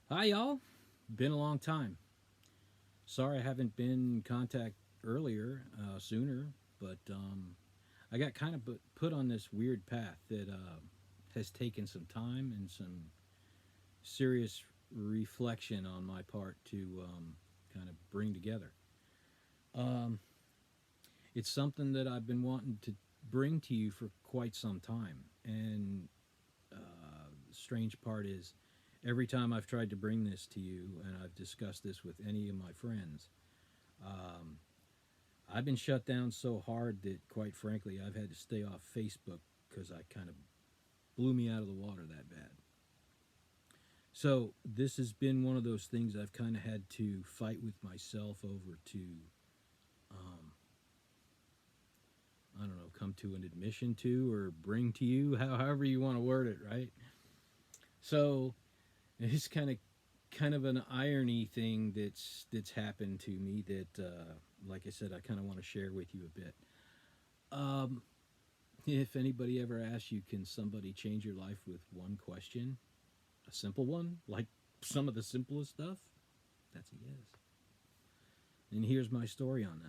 Hi, y'all. Been a long time. Sorry I haven't been in contact earlier, sooner, but I got kind of put on this weird path that has taken some time and some serious reflection on my part to kind of bring together. Um, it's something that I've been wanting to bring to you for quite some time, and the strange part is every time I've tried to bring this to you and I've discussed this with any of my friends, um, I've been shut down so hard that, quite frankly, I've had to stay off Facebook because I kind of blew me out of the water that bad. So this has been one of those things I've kind of had to fight with myself over to, um, I don't know, come to an admission to or bring to you, however you want to word it, right? So it's kind of an irony thing that's happened to me that, like I said, I kind of want to share with you a bit. Um, if anybody ever asks you, can somebody change your life with one question, a simple one, like some of the simplest stuff, that's a yes. And here's my story on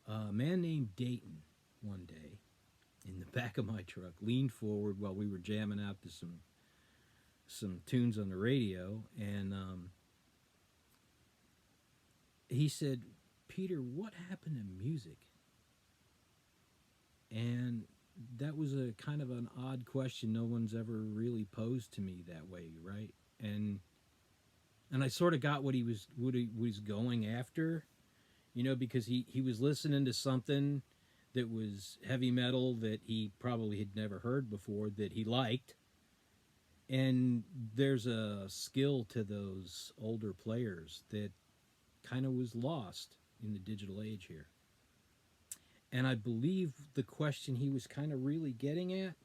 that. A man named Dayton one day in the back of my truck leaned forward while we were jamming out to some tunes on the radio, and he said, "Peter, what happened to music?" And that was a kind of an odd question. No one's ever really posed to me that way, right? And I sort of got what he was going after, because he was listening to something that was heavy metal that he probably had never heard before that he liked. And there's a skill to those older players that kind of was lost in the digital age here. And I believe the question he was kind of really getting at,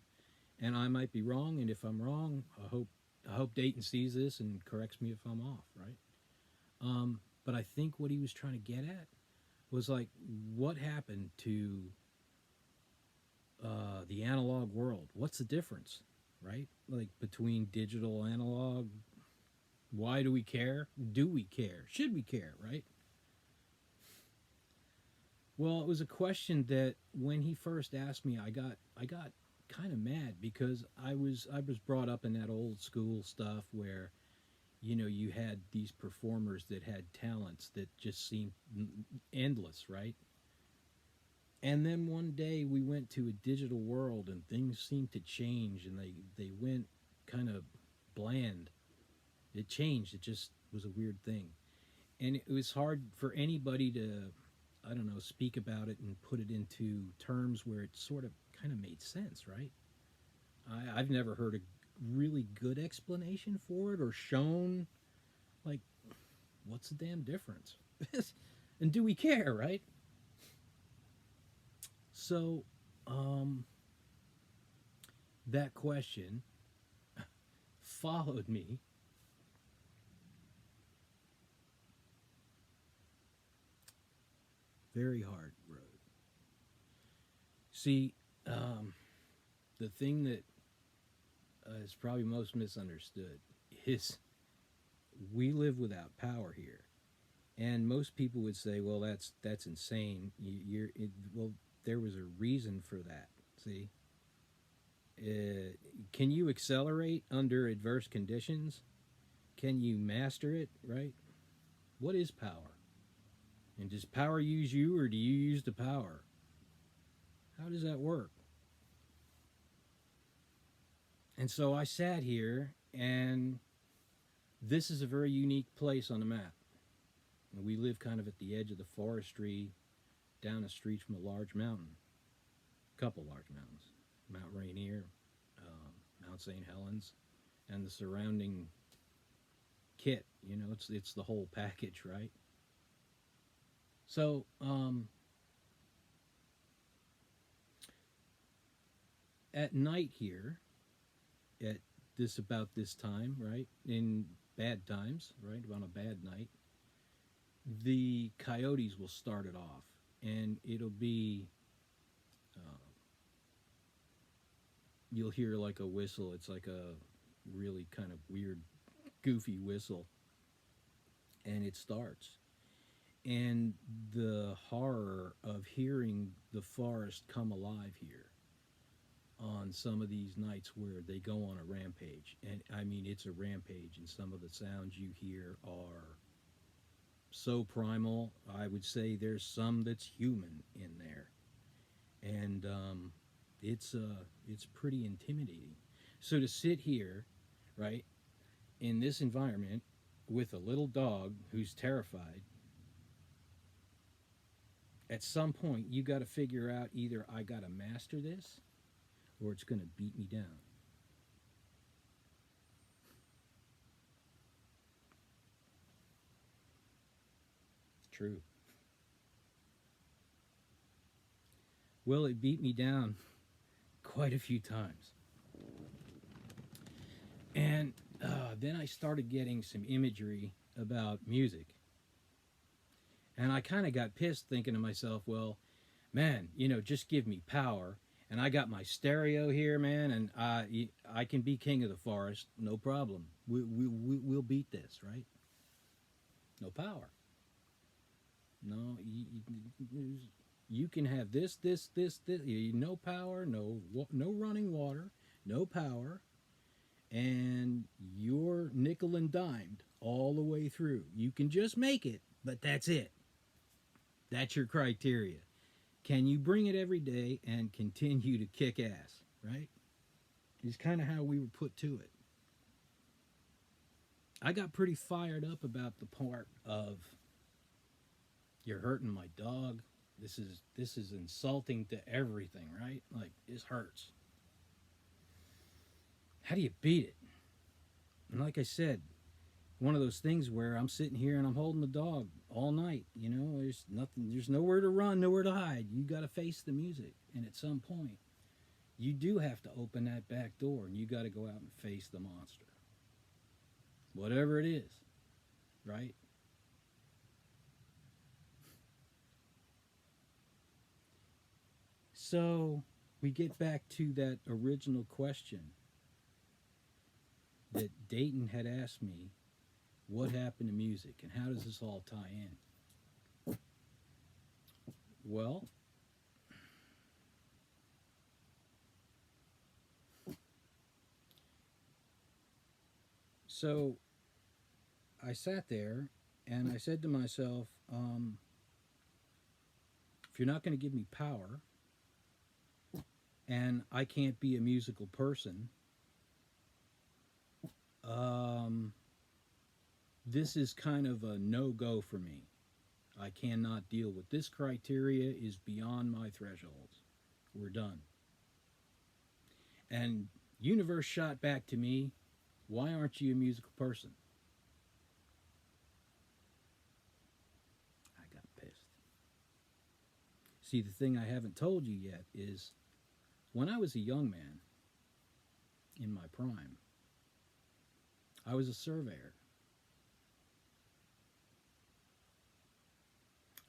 and I might be wrong, and if I'm wrong, I hope Dayton sees this and corrects me if I'm off, right? But I think what he was trying to get at was like, what happened to the analog world? What's the difference, right? Like between digital analog. Why do we care? Do we care? Should we care? Right? Well, it was a question that when he first asked me, I got kind of mad because I was brought up in that old school stuff where you had these performers that had talents that just seemed endless, right? And then one day we went to a digital world and things seemed to change and they went kind of bland. It changed. It just was a weird thing. And it was hard for anybody to, I don't know, speak about it and put it into terms where it sort of kind of made sense, right? I've never heard a really good explanation for it or shown, like, what's the damn difference? And do we care, right? So, um, that question followed me very hard road. See, um, the thing that is probably most misunderstood is we live without power here, and most people would say, "Well, that's insane." Well, there was a reason for that. See, can you accelerate under adverse conditions? Can you master it? Right? What is power? And does power use you, or do you use the power? How does that work? And so I sat here, and this is a very unique place on the map. We live kind of at the edge of the forestry, down the street from a large mountain, a couple large mountains, Mount Rainier, Mount St. Helens, and the surrounding kit. It's the whole package, right? So at night here, at about this time, right, in bad times, right, on a bad night, the coyotes will start it off, and it'll be uh, you'll hear like a whistle. It's like a really kind of weird goofy whistle, and it starts. And the horror of hearing the forest come alive here on some of these nights where they go on a rampage. And I mean, it's a rampage, and some of the sounds you hear are so primal. I would say there's some that's human in there, and it's pretty intimidating. So to sit here, right, in this environment with a little dog who's terrified, at some point you got to figure out either I got to master this or it's going to beat me down. True. Well, it beat me down quite a few times. And then I started getting some imagery about music. And I kind of got pissed thinking to myself, well, man, just give me power. And I got my stereo here, man, and I can be king of the forest, no problem. We'll beat this, right? No power. No, you can have this. No power, no running water, no power, and you're nickel and dimed all the way through. You can just make it, but that's it. That's your criteria. Can you bring it every day and continue to kick ass, right? Is kind of how we were put to it. I got pretty fired up about the part of you're hurting my dog. This is insulting to everything, right? Like this hurts. How do you beat it? And like I said, one of those things where I'm sitting here and I'm holding the dog all night. There's nothing, there's nowhere to run, nowhere to hide. You got to face the music, and at some point, you do have to open that back door, and you got to go out and face the monster, whatever it is, right? So we get back to that original question that Dayton had asked me, what happened to music and how does this all tie in? Well, so I sat there and I said to myself, if you're not going to give me power and I can't be a musical person, this is kind of a no-go for me. I cannot deal with this criteria, is beyond my thresholds. We're done. And universe shot back to me, why aren't you a musical person? I got pissed. See, the thing I haven't told you yet is when I was a young man in my prime, I was a surveyor.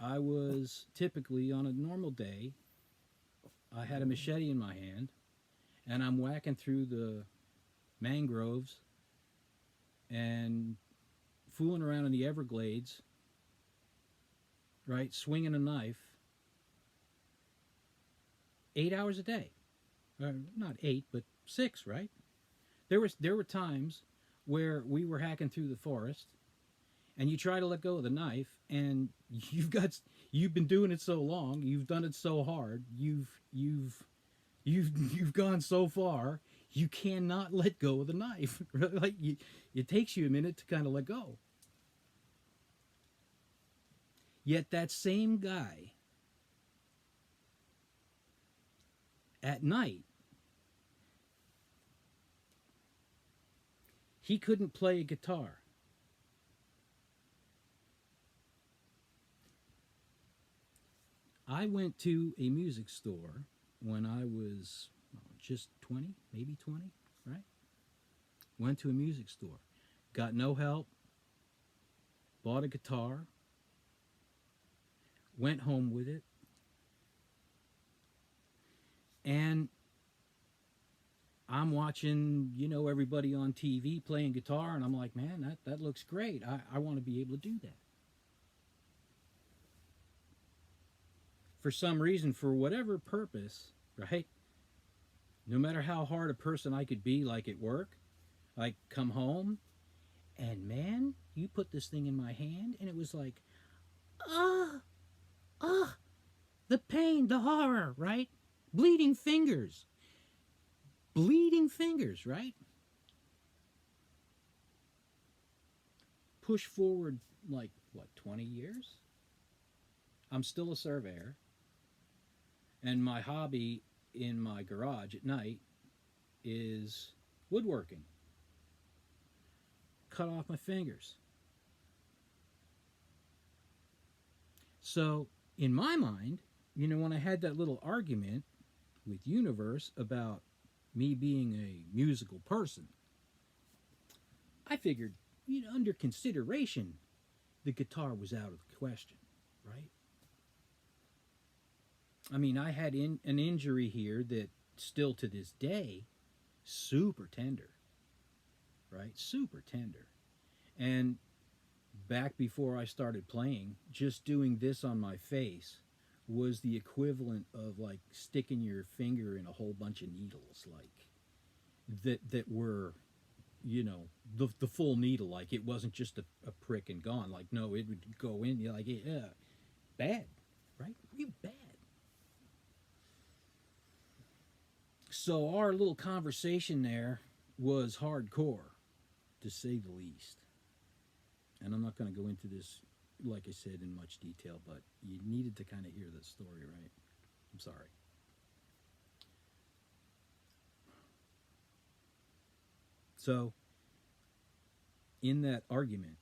I was typically on a normal day, I had a machete in my hand and I'm whacking through the mangroves and fooling around in the Everglades, right? Swinging a knife 8 hours a day. Not 8, but 6, right? There were times where we were hacking through the forest and you try to let go of the knife and you've been doing it so long, you've done it so hard, you've gone so far, you cannot let go of the knife. It takes you a minute to kind of let go. Yet that same guy at night, he couldn't play a guitar. I went to a music store when I was just 20, maybe 20, right? Went to a music store, got no help, bought a guitar, went home with it, and I'm watching, everybody on TV playing guitar, and I'm like, man, that looks great. I want to be able to do that. For some reason, for whatever purpose, right? No matter how hard a person I could be, like at work, I come home, and man, you put this thing in my hand, and it was like, ah, ah, the pain, the horror, right? Bleeding fingers. Bleeding fingers, right? Push forward like, what, 20 years? I'm still a surveyor, and my hobby in my garage at night is woodworking. Cut off my fingers. So, in my mind, when I had that little argument with Universe about me being a musical person, I figured, under consideration, the guitar was out of the question, right? I mean, I had an injury here that still to this day, super tender, right? Super tender. And back before I started playing, just doing this on my face was the equivalent of like sticking your finger in a whole bunch of needles, like that were, the full needle. Like it wasn't just a prick and gone. Like no, it would go in. You're like, yeah, bad, right? Real bad. So our little conversation there was hardcore, to say the least. And I'm not going to go into this, like I said, in much detail, but you needed to kind of hear this story, right? I'm sorry. So, in that argument,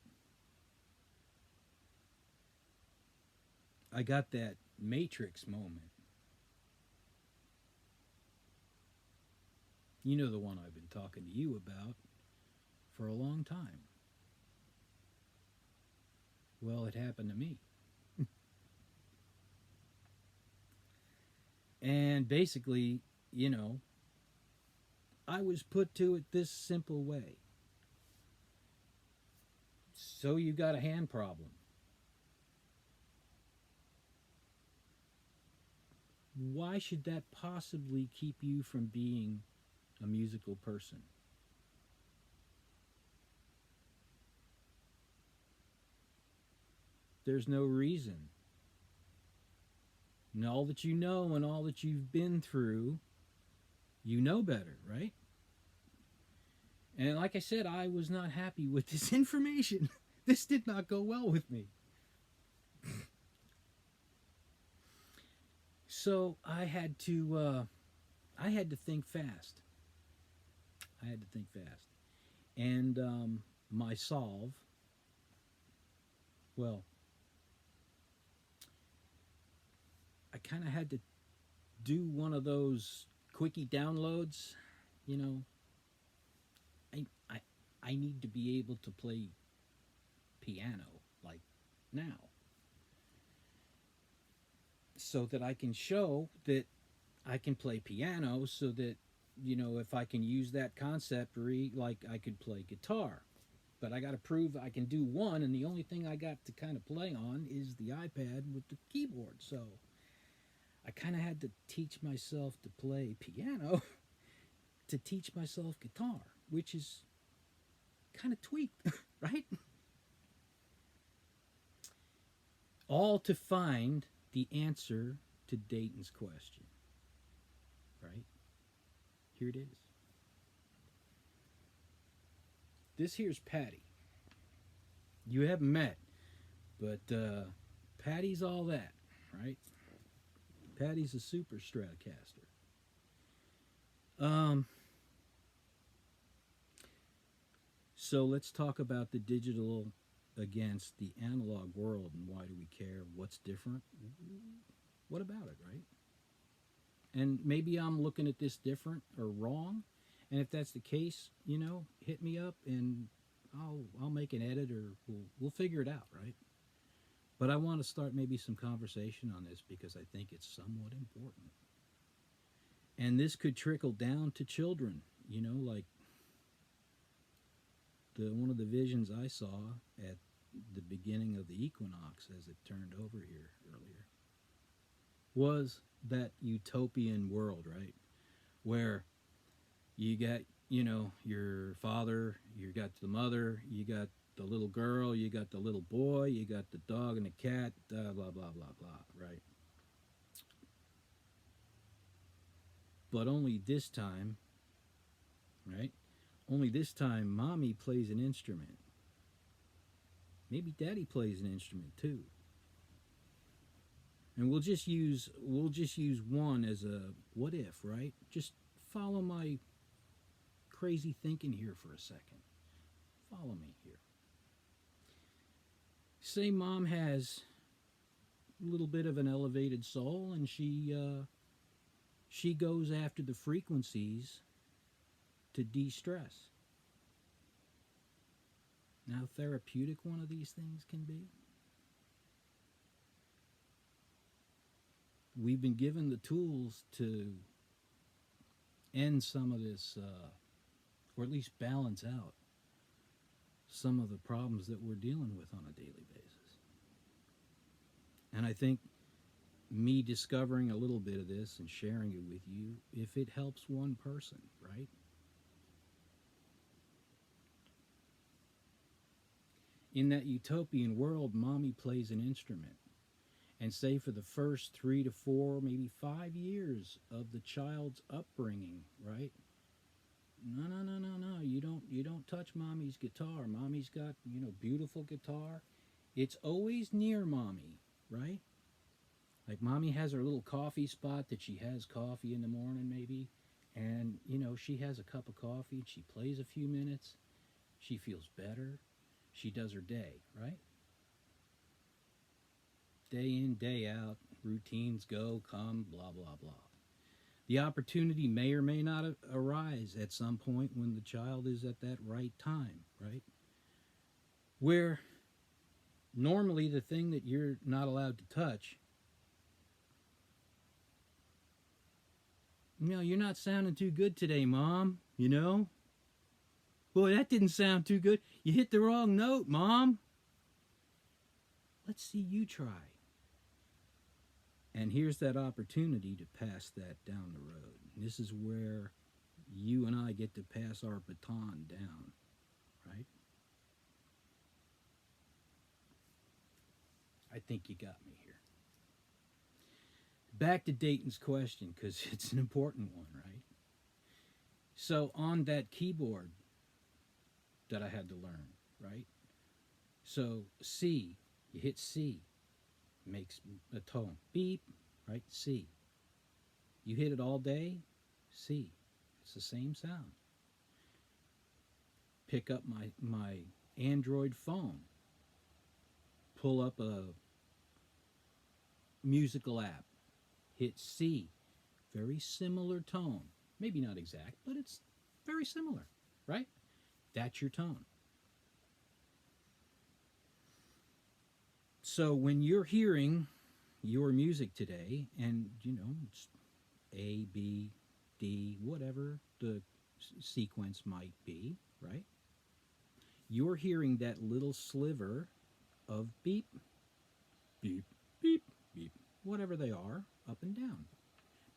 I got that Matrix moment. You know, the one I've been talking to you about for a long time. Well, it happened to me. And basically, I was put to it this simple way. So you got a hand problem. Why should that possibly keep you from being a musical person? There's no reason. And all that you know and all that you've been through, you know better, right? And like I said, I was not happy with this information. This did not go well with me. So I had to think fast. I had to think fast. And my solve, well, I kind of had to do one of those quickie downloads. You know, I, I, I need to be able to play piano like now so that I can show that I can play piano so that, if I can use that concept, like I could play guitar. But I got to prove I can do one, and the only thing I got to kind of play on is the iPad with the keyboard. So I kind of had to teach myself to play piano to teach myself guitar, which is kind of tweaked, right? All to find the answer to Dayton's question, right? Here it is. This here's Patty. You haven't met, but Patty's all that, right? Patty's a super Stratocaster. Um, so let's talk about the digital against the analog world and why do we care? What's different? What about it, right? And maybe I'm looking at this different or wrong. And if that's the case, hit me up and I'll make an edit or we'll figure it out, right? But I want to start maybe some conversation on this because I think it's somewhat important. And this could trickle down to children. like the one of the visions I saw at the beginning of the equinox as it turned over here earlier was that utopian world, right? Where you got, your father, you got the mother, you got the little girl, you got the little boy, you got the dog and the cat, blah, blah, blah, blah, blah, right? But only this time, right? Only this time, mommy plays an instrument. Maybe daddy plays an instrument too. And we'll just use one as a what if, right? Just follow my crazy thinking here for a second. Follow me here. Say mom has a little bit of an elevated soul, and she goes after the frequencies to de-stress. Now, therapeutic one of these things can be. We've been given the tools to end some of this, or at least balance out some of the problems that we're dealing with on a daily basis. And I think me discovering a little bit of this and sharing it with you, if it helps one person, right? In that utopian world, mommy plays an instrument. And say for the first 3 to 4, maybe 5 years of the child's upbringing, right? No, no, no, no, no. You don't touch mommy's guitar. Mommy's got, beautiful guitar. It's always near mommy, right? Like mommy has her little coffee spot that she has coffee in the morning maybe. And, she has a cup of coffee and she plays a few minutes. She feels better. She does her day, right? Day in, day out, routines go, come, blah, blah, blah. The opportunity may or may not arise at some point when the child is at that right time, right? Where normally the thing that you're not allowed to touch, you're not sounding too good today, Mom, Boy, that didn't sound too good. You hit the wrong note, Mom. Let's see you try. And here's that opportunity to pass that down the road. And this is where you and I get to pass our baton down, right? I think you got me here. Back to Dayton's question, because it's an important one, right? So on that keyboard that I had to learn, right? So C, you hit C, makes a tone. Beep, right? C. You hit it all day, C. It's the same sound. Pick up my Android phone. Pull up a musical app. Hit C. Very similar tone. Maybe not exact, but it's very similar, right? That's your tone. So when you're hearing your music today, and it's A, B, D, whatever the sequence might be, right? You're hearing that little sliver of beep, beep, beep, beep, whatever they are, up and down.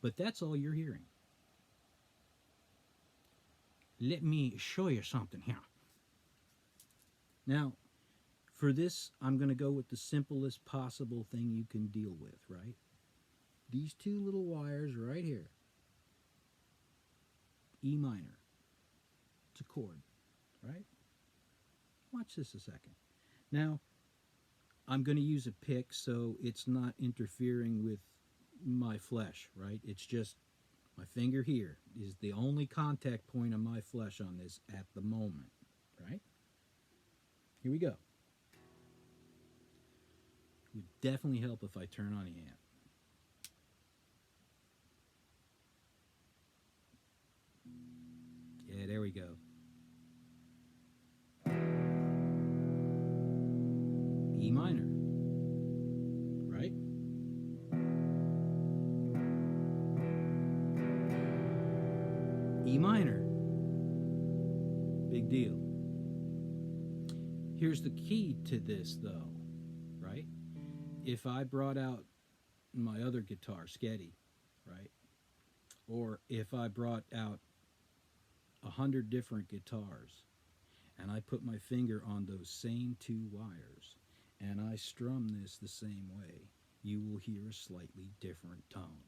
But that's all you're hearing. Let me show you something here. Now, for this, I'm going to go with the simplest possible thing you can deal with, right? These two little wires right here. E minor. It's a chord, right? Watch this a second. Now, I'm going to use a pick so it's not interfering with my flesh, right? It's just my finger here is the only contact point on my flesh on this at the moment, right? Here we go. It would definitely help if I turn on the amp. Yeah, there we go. E minor, right? E minor. Big deal. Here's the key to this, though, right? If I brought out my other guitar, Sketty, right? Or if I brought out 100 different guitars and I put my finger on those same two wires and I strum this the same way, you will hear a slightly different tone.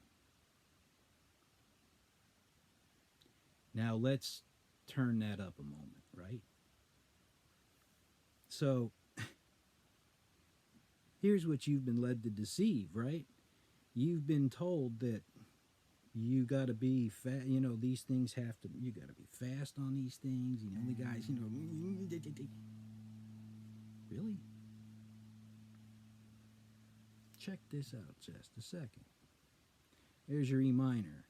Now let's turn that up a moment, right? So here's what you've been led to deceive, right? You've been told that you got to be fast, these things have to, you got to be fast on these things, the guys, really? Check this out just a second. There's your E minor.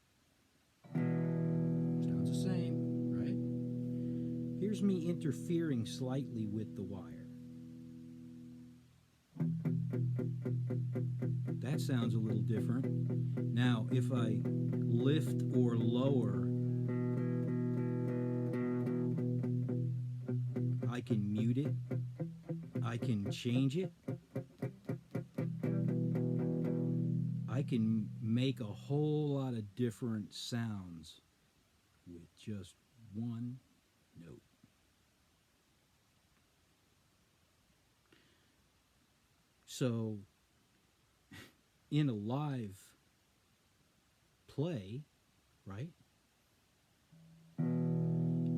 Sounds the same, right? Here's me interfering slightly with the wire. That sounds a little different. Now, if I lift or lower, I can mute it. I can change it. I can make a whole lot of different sounds with just one note. So, in a live play, right?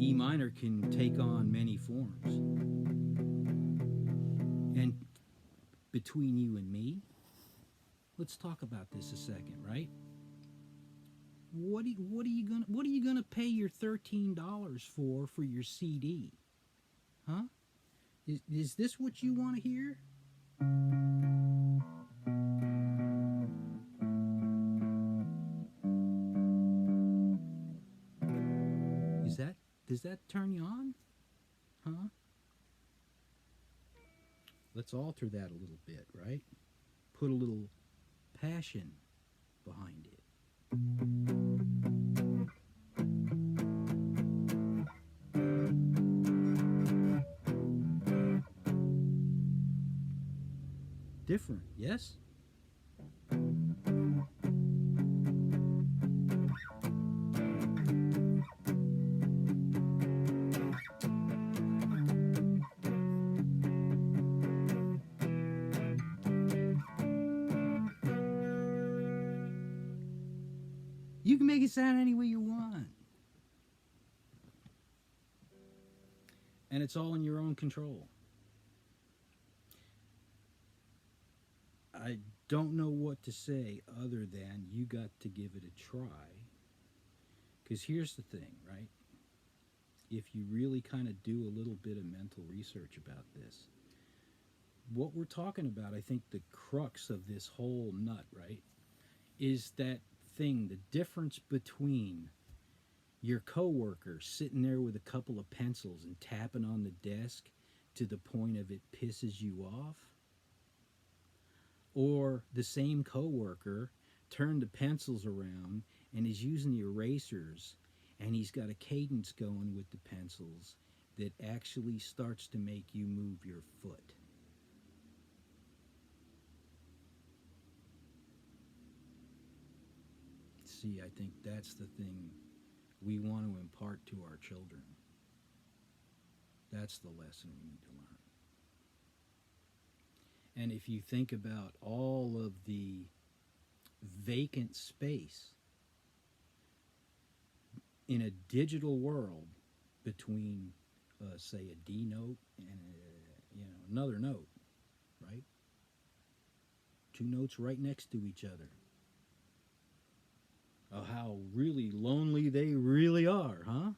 E minor can take on many forms. And between you and me, let's talk about this a second, right? What are you gonna pay your $13 for your CD? Huh? Is this what you want to hear? Does that turn you on? Huh? Let's alter that a little bit, right? Put a little passion behind it. Different, yes? You can make it sound any way you want. And it's all in your own control. I don't know what to say other than you got to give it a try. Because here's the thing, right? If you really kind of do a little bit of mental research about this, what we're talking about, I think the crux of this whole nut, right, is that thing, the difference between your coworker sitting there with a couple of pencils and tapping on the desk to the point of it pisses you off, or the same coworker turned the pencils around and is using the erasers and he's got a cadence going with the pencils that actually starts to make you move your foot. See, I think that's the thing we want to impart to our children. That's the lesson we need to learn. And if you think about all of the vacant space in a digital world between, say, a D note and another note, right? Two notes right next to each other. How really lonely they really are, huh?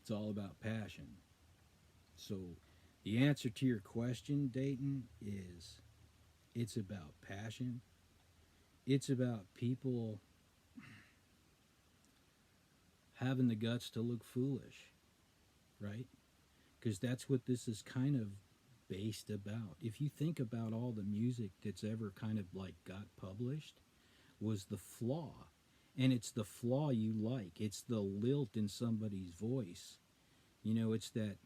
It's all about passion. So the answer to your question, Dayton, is it's about passion. It's about people having the guts to look foolish, right? Because that's what this is kind of based about. If you think about all the music that's ever kind of like got published, was the flaw And it's the flaw you like. It's the lilt in somebody's voice. You know, it's that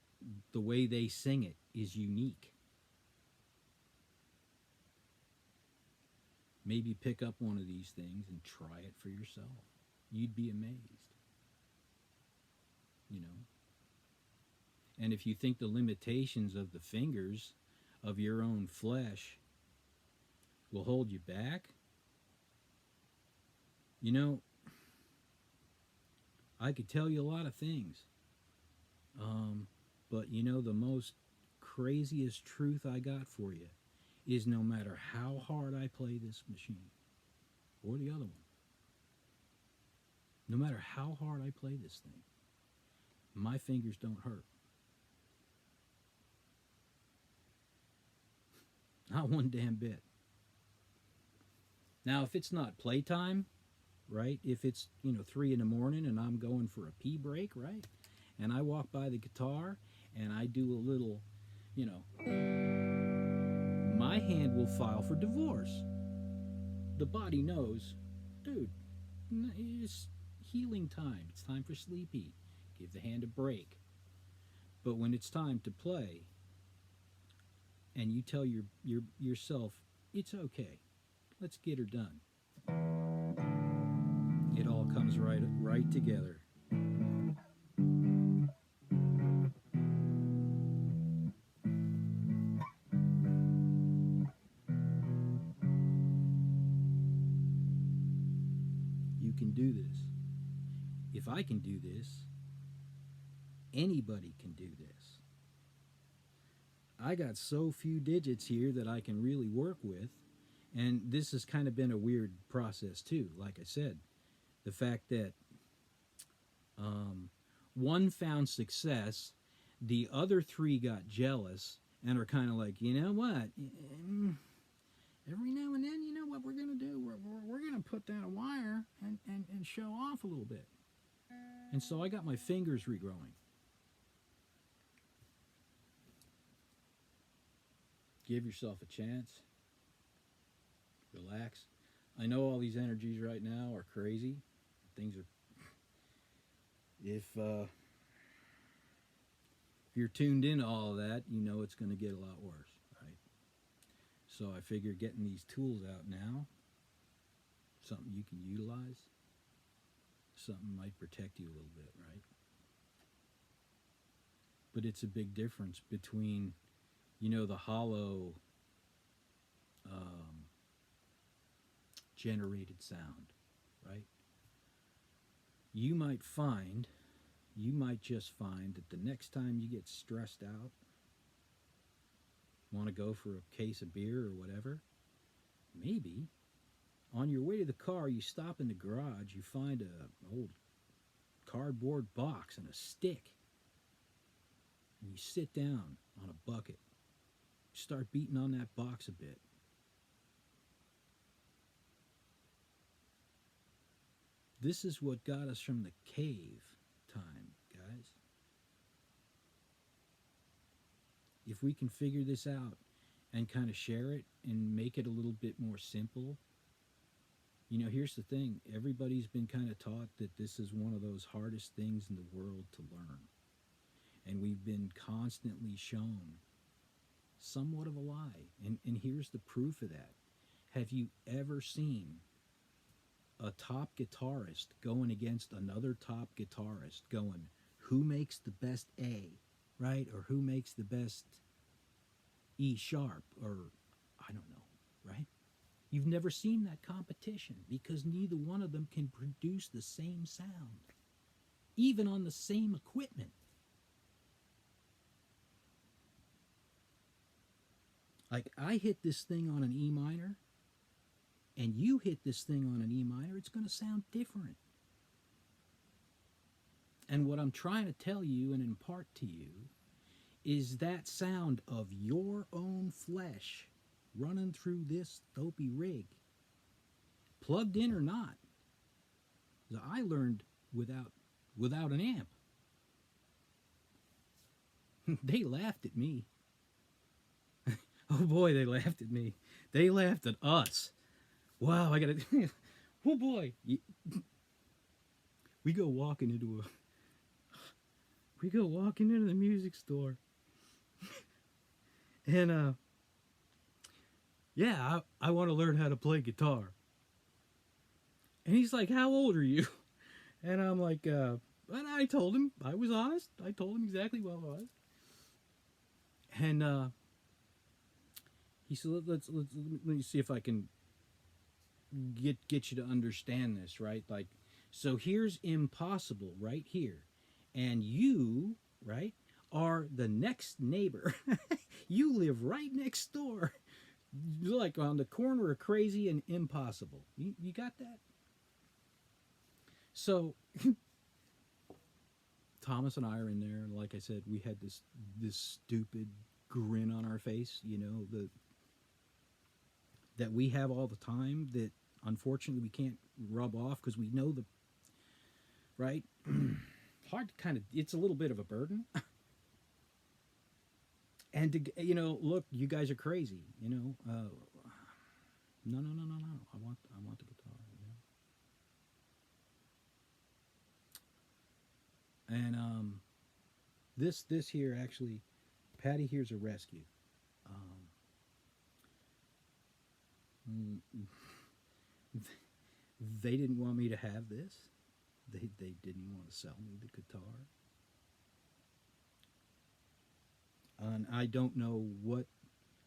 the way they sing it is unique. Maybe pick up one of these things and try it for yourself. You'd be amazed, you know. And if you think the limitations of the fingers of your own flesh will hold you back, you know, I could tell you a lot of things. But you know, the most craziest truth I got for you is no matter how hard I play this machine or the other one, no matter how hard I play this thing, my fingers don't hurt. Not one damn bit. Now, if it's not playtime, right? If it's, 3 in the morning and I'm going for a pee break, right? And I walk by the guitar and I do a little, my hand will file for divorce. The body knows, dude, it's healing time. It's time for sleepy. Give the hand a break. But when it's time to play, and you tell yourself, it's okay, let's get her done. It all comes right together. You can do this. If I can do this, anybody can do this. I got so few digits here that I can really work with, and this has kind of been a weird process too. Like I said, the fact that one found success, the other three got jealous and are kind of like, you know what? Every now and then, you know what we're going to do? We're going to put down a wire and show off a little bit. And so I got my fingers regrowing. Give yourself a chance. Relax. I know all these energies right now are crazy. Things are. If you're tuned in to all of that, you know it's going to get a lot worse, right? So I figure getting these tools out now, something you can utilize, something might protect you a little bit, right? But it's a big difference between, the hollow generated sound, right? You might just find that the next time you get stressed out, want to go for a case of beer or whatever, maybe on your way to the car, you stop in the garage, you find an old cardboard box and a stick, and you sit down on a bucket, start beating on that box a bit. This is what got us from the cave time, guys. If we can figure this out and kind of share it and make it a little bit more simple, here's the thing. Everybody's been kind of taught that this is one of those hardest things in the world to learn. And we've been constantly shown somewhat of a lie. And here's the proof of that. Have you ever seen a top guitarist going against another top guitarist going, who makes the best A, right? Or who makes the best E sharp, or I don't know, right? You've never seen that competition because neither one of them can produce the same sound, even on the same equipment. Like, I hit this thing on an E minor, and you hit this thing on an E minor, it's going to sound different. And what I'm trying to tell you and impart to you is that sound of your own flesh running through this dopey rig, plugged in or not. I learned without an amp. They laughed at me. Oh boy, they laughed at me. They laughed at us. Wow, I gotta. Oh boy, we go walking into a we go walking into the music store, and yeah, I want to learn how to play guitar. And he's like, how old are you? And I'm like, and I told him, I was honest. I told him exactly what I was. And he said, let me see if I can get you to understand this, right? Like, so here's impossible right here. And you, right, are the next neighbor. You live right next door. You're like on the corner of crazy and impossible. You got that? So Thomas and I are in there, and like I said, we had this stupid grin on our face, you know, that we have all the time that unfortunately we can't rub off because we know the right. Hard to kind of, it's a little bit of a burden. And to, you know, look, you guys are crazy, you know. No, no, no, no, no. I want the guitar. You know? And this here actually, Patty here's a rescue. Um, they didn't want me to have this. They didn't want to sell me the guitar. And I don't know what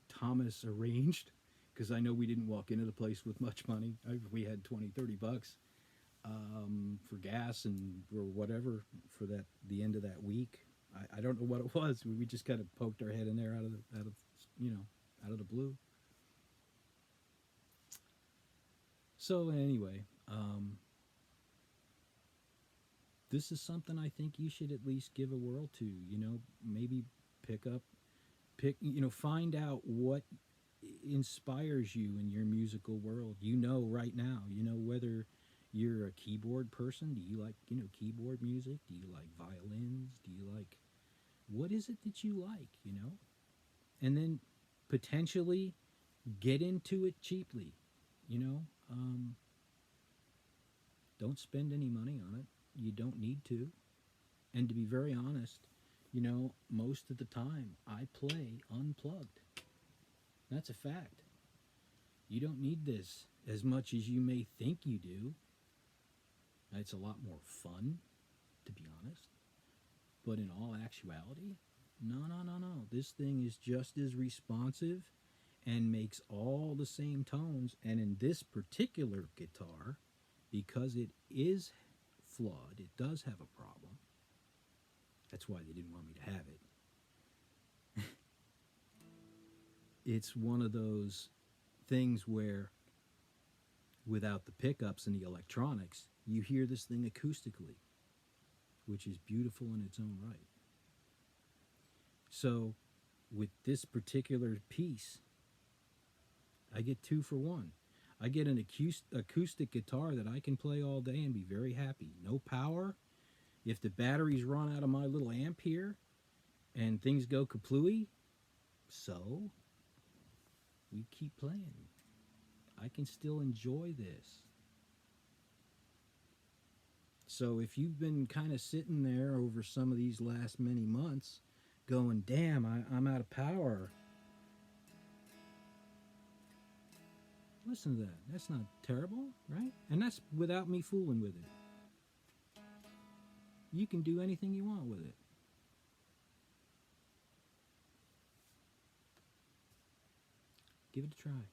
Thomas arranged because I know we didn't walk into the place with much money. We had 20, 30 bucks for gas and or whatever for that the end of that week. I don't know what it was. We just kind of poked our head in there out of you know out of the blue. So anyway, this is something I think you should at least give a whirl to. You know, maybe find out what inspires you in your musical world. You know, right now, you know whether you're a keyboard person. Do you like keyboard music? Do you like violins? Do you like what is it that you like? You know, and then potentially get into it cheaply. You know, don't spend any money on it. You don't need to. And to be very honest, you know, most of the time I play unplugged. That's a fact. You don't need this as much as you may think you do. It's a lot more fun, to be honest. But in all actuality, no, no, no, no. This thing is just as responsive and makes all the same tones. And in this particular guitar, because it is flawed, it does have a problem. That's why they didn't want me to have it. It's one of those things where without the pickups and the electronics, you hear this thing acoustically, which is beautiful in its own right. So with this particular piece, I get 2 for 1. I get an acoustic guitar that I can play all day and be very happy. No power. If the batteries run out of my little amp here and things go kaplooey, so we keep playing. I can still enjoy this. So if you've been kind of sitting there over some of these last many months going, damn, I'm out of power. Listen to that. That's not terrible, right? And that's without me fooling with it. You can do anything you want with it. Give it a try.